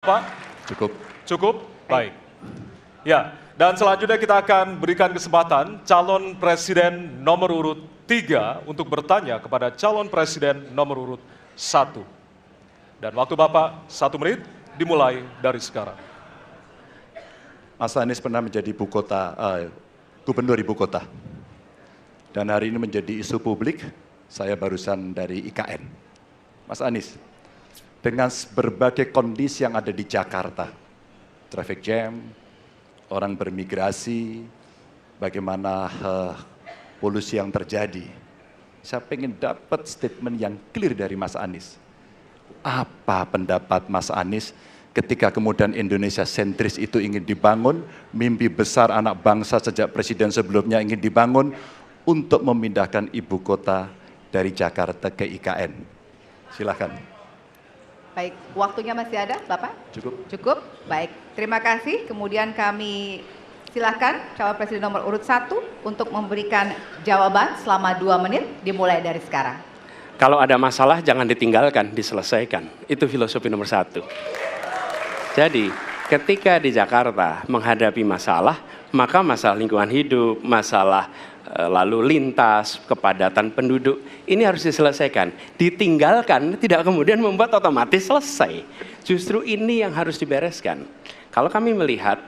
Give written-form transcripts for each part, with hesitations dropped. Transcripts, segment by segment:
Pak? Cukup. Cukup? Baik. Ya, dan selanjutnya kita akan berikan kesempatan calon presiden nomor urut 3 untuk bertanya kepada calon presiden nomor urut 1. Dan waktu Bapak 1 menit dimulai dari sekarang. Mas Anies pernah menjadi gubernur ibu kota. Dan hari ini menjadi isu publik, saya barusan dari IKN. Mas Anies, dengan berbagai kondisi yang ada di Jakarta, traffic jam, orang bermigrasi, bagaimana polusi yang terjadi. Saya ingin dapat statement yang clear dari Mas Anies. Apa pendapat Mas Anies ketika kemudian Indonesia sentris itu ingin dibangun, mimpi besar anak bangsa sejak presiden sebelumnya ingin dibangun untuk memindahkan ibu kota dari Jakarta ke IKN. Silahkan. Baik, waktunya masih ada, Bapak? Cukup. Cukup, baik. Terima kasih. Kemudian kami silakan calon presiden nomor urut 1 untuk memberikan jawaban selama 2 menit, dimulai dari sekarang. Kalau ada masalah jangan ditinggalkan, diselesaikan. Itu filosofi nomor 1. Jadi, ketika di Jakarta menghadapi masalah, maka masalah lingkungan hidup, masalah lalu lintas, kepadatan penduduk, ini harus diselesaikan. Ditinggalkan tidak kemudian membuat otomatis selesai. Justru ini yang harus dibereskan. Kalau kami melihat,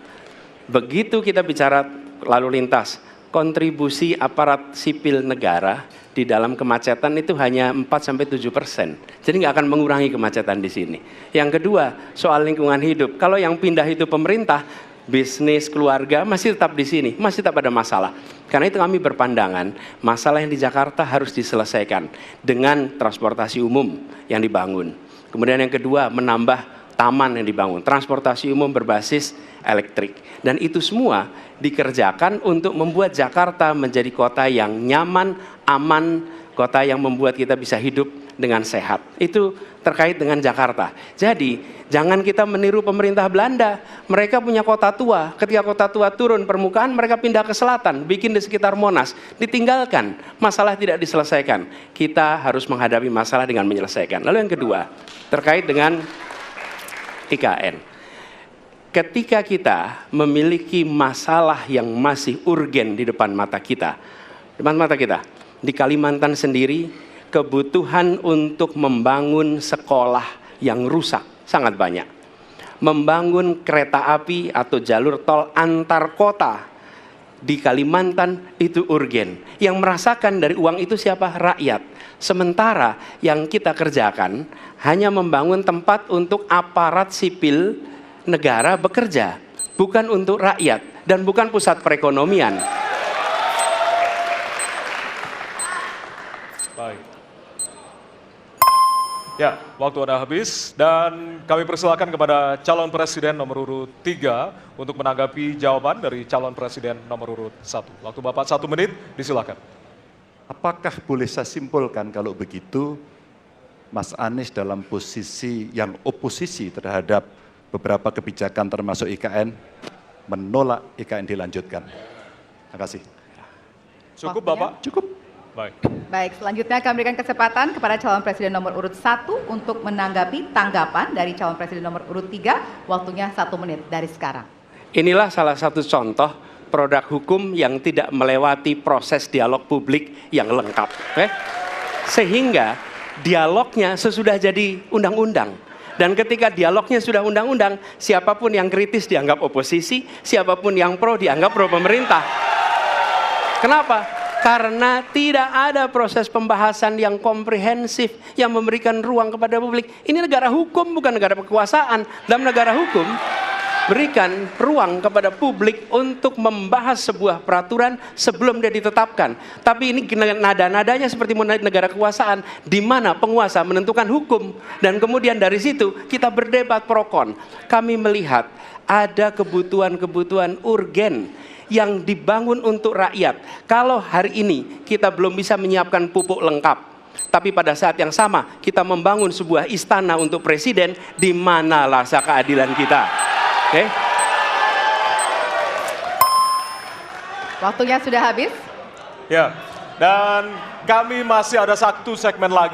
begitu kita bicara lalu lintas, kontribusi aparat sipil negara di dalam kemacetan itu hanya 4-7%. Jadi nggak akan mengurangi kemacetan di sini. Yang kedua, soal lingkungan hidup. Kalau yang pindah itu pemerintah, bisnis, keluarga masih tetap di sini, masih tetap ada masalah. Karena itu kami berpandangan masalah yang di Jakarta harus diselesaikan dengan transportasi umum yang dibangun. Kemudian yang kedua, menambah taman yang dibangun, transportasi umum berbasis elektrik. Dan itu semua dikerjakan untuk membuat Jakarta menjadi kota yang nyaman, aman, kota yang membuat kita bisa hidup dengan sehat. Itu terkait dengan Jakarta. Jadi, jangan kita meniru pemerintah Belanda. Mereka punya kota tua. Ketika kota tua turun permukaan, mereka pindah ke selatan, bikin di sekitar Monas. Ditinggalkan, masalah tidak diselesaikan. Kita harus menghadapi masalah dengan menyelesaikan. Lalu yang kedua, terkait dengan IKN. Ketika kita memiliki masalah yang masih urgen di depan mata kita, di Kalimantan sendiri, kebutuhan untuk membangun sekolah yang rusak sangat banyak. Membangun kereta api atau jalur tol antar kota di Kalimantan itu urgen. Yang merasakan dari uang itu siapa? Rakyat. Sementara yang kita kerjakan hanya membangun tempat untuk aparat sipil negara bekerja, bukan untuk rakyat dan bukan pusat perekonomian. Baik. Ya, waktu Anda habis dan kami persilakan kepada calon presiden nomor urut 3 untuk menanggapi jawaban dari calon presiden nomor urut 1. Waktu Bapak 1 menit, disilakan. Apakah boleh saya simpulkan kalau begitu, Mas Anies dalam posisi yang oposisi terhadap beberapa kebijakan termasuk IKN, menolak IKN dilanjutkan? Terima kasih. Cukup Waktunya? Bapak? Cukup. Baik. Baik, selanjutnya kami berikan kesempatan kepada calon presiden nomor urut 1 untuk menanggapi tanggapan dari calon presiden nomor urut 3, waktunya 1 menit dari sekarang. Inilah salah satu contoh produk hukum yang tidak melewati proses dialog publik yang lengkap. Sehingga dialognya sesudah jadi undang-undang. Dan ketika dialognya sudah undang-undang, siapapun yang kritis dianggap oposisi, siapapun yang pro dianggap pro pemerintah. Kenapa? Karena tidak ada proses pembahasan yang komprehensif yang memberikan ruang kepada publik. Ini negara hukum, bukan negara kekuasaan. Dalam negara hukum, berikan ruang kepada publik untuk membahas sebuah peraturan sebelum dia ditetapkan. Tapi ini nada-nadanya seperti negara kekuasaan, di mana penguasa menentukan hukum. Dan kemudian dari situ kita berdebat pro kon. Kami melihat ada kebutuhan-kebutuhan urgen yang dibangun untuk rakyat. Kalau hari ini kita belum bisa menyiapkan pupuk lengkap, tapi pada saat yang sama kita membangun sebuah istana untuk presiden, di mana rasa keadilan kita? Oke? Waktunya sudah habis. Ya, dan kami masih ada 1 segmen lagi.